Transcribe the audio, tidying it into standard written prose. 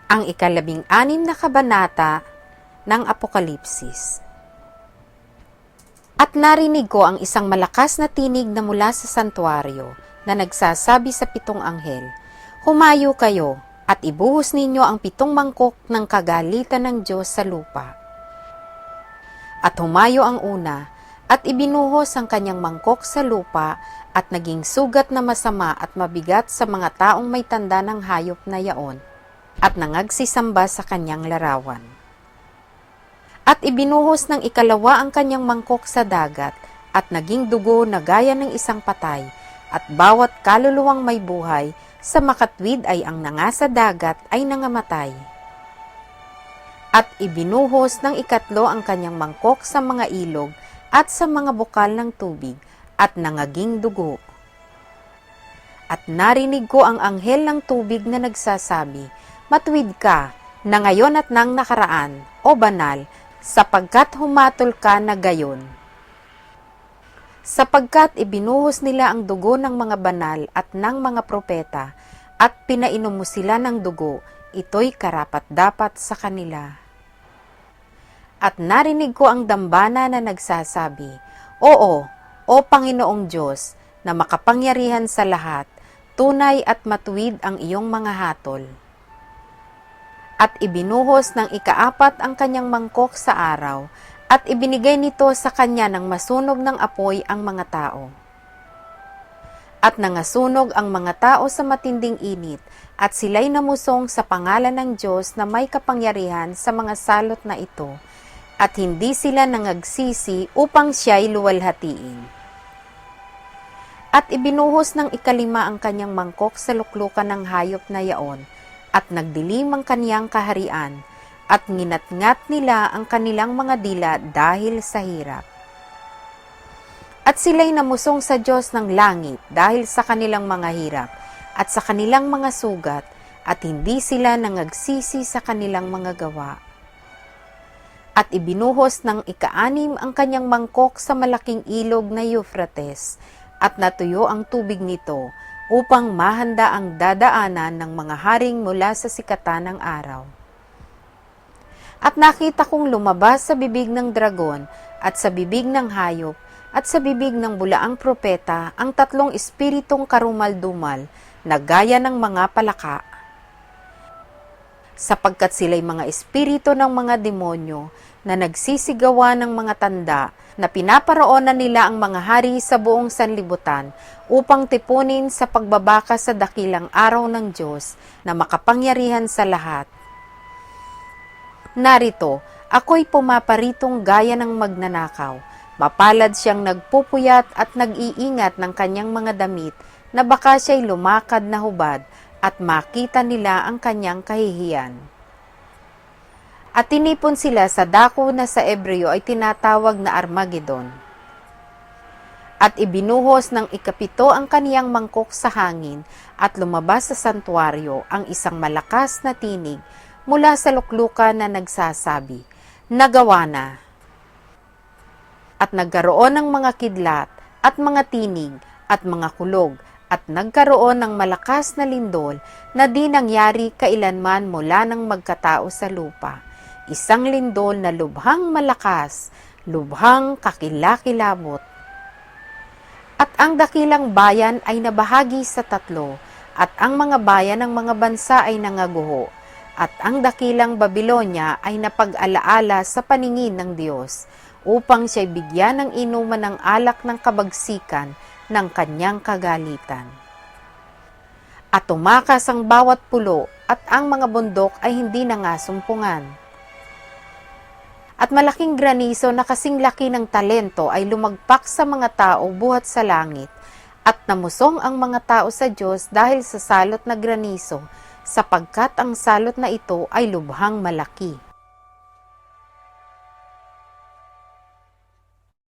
Ang 16 na kabanata ng Apokalipsis. At narinig ko ang isang malakas na tinig na mula sa santuaryo na nagsasabi sa 7 anghel, "Humayo kayo at ibuhos ninyo ang 7 mangkok ng kagalitan ng Diyos sa lupa." At humayo ang una at ibinuhos ang kanyang mangkok sa lupa at naging sugat na masama at mabigat sa mga taong may tanda ng hayop na yaon at nangagsisamba sa kanyang larawan. At ibinuhos ng 2 ang kanyang mangkok sa dagat at naging dugo na gaya ng isang patay at bawat kaluluwang may buhay sa makatwid ay ang nanga sa dagat ay nangamatay. At ibinuhos ng 3 ang kanyang mangkok sa mga ilog at sa mga bukal ng tubig at nangaging dugo. At narinig ko ang anghel ng tubig na nagsasabi, "Matuwid ka, na ngayon at nang nakaraan, o banal, sapagkat humatol ka na gayon. Sapagkat ibinuhos nila ang dugo ng mga banal at ng mga propeta, at pinainom mo sila ng dugo, ito'y karapat-dapat sa kanila." At narinig ko ang dambana na nagsasabi, "Oo, o Panginoong Diyos, na makapangyarihan sa lahat, tunay at matuwid ang iyong mga hatol." At ibinuhos ng 4 ang kanyang mangkok sa araw, at ibinigay nito sa kanya ng masunog ng apoy ang mga tao. At nangasunog ang mga tao sa matinding init, at sila'y namusong sa pangalan ng Diyos na may kapangyarihan sa mga salot na ito, at hindi sila nangagsisi upang siya'y luwalhatiin. At ibinuhos ng 5 ang kanyang mangkok sa luklukan ng hayop na yaon, at nagdilim ang kaniyang kaharian, at nginatngat nila ang kanilang mga dila dahil sa hirap. At sila'y namusong sa Diyos ng langit dahil sa kanilang mga hirap, at sa kanilang mga sugat, at hindi sila nangagsisi sa kanilang mga gawa. At ibinuhos ng 6 ang kanyang mangkok sa malaking ilog na Euphrates, at natuyo ang tubig nito, upang mahanda ang dadaanan ng mga haring mula sa sikatan ng araw. At nakita kong lumabas sa bibig ng dragon, at sa bibig ng hayop, at sa bibig ng bulaang propeta ang 3 espiritong karumal-dumal na gaya ng mga palaka. Sapagkat sila'y mga espiritu ng mga demonyo na nagsisigawa ng mga tanda na pinaparoonan nila ang mga hari sa buong sanlibutan upang tipunin sa pagbabaka sa dakilang araw ng Diyos na makapangyarihan sa lahat. Narito, ako'y pumaparitong gaya ng magnanakaw. Mapalad siyang nagpupuyat at nag-iingat ng kanyang mga damit na baka siya'y lumakad na hubad at makita nila ang kanyang kahihiyan. At tinipon sila sa dako na sa Ebreo ay tinatawag na Armageddon. At ibinuhos ng 7 ang kaniyang mangkok sa hangin, at lumabas sa santuaryo ang isang malakas na tinig mula sa luklukan na nagsasabi, "Nagawa na." At nagkaroon ng mga kidlat, at mga tinig, at mga kulog, at nagkaroon ng malakas na lindol na di nangyari kailanman mula ng magkatao sa lupa. Isang lindol na lubhang malakas, lubhang kakilakilabot. At ang dakilang bayan ay nabahagi sa 3, at ang mga bayan ng mga bansa ay nangaguho, at ang dakilang Babilonya ay napag-alaala sa paningin ng Diyos, upang siya'y bigyan ng inuman ng alak ng kabagsikan ng kanyang kagalitan. At tumakas ang bawat pulo, at ang mga bundok ay hindi nangasumpungan. At malaking graniso na kasing laki ng talento ay lumagpak sa mga tao buhat sa langit, at namusong ang mga tao sa Diyos dahil sa salot na graniso, sapagkat ang salot na ito ay lubhang malaki.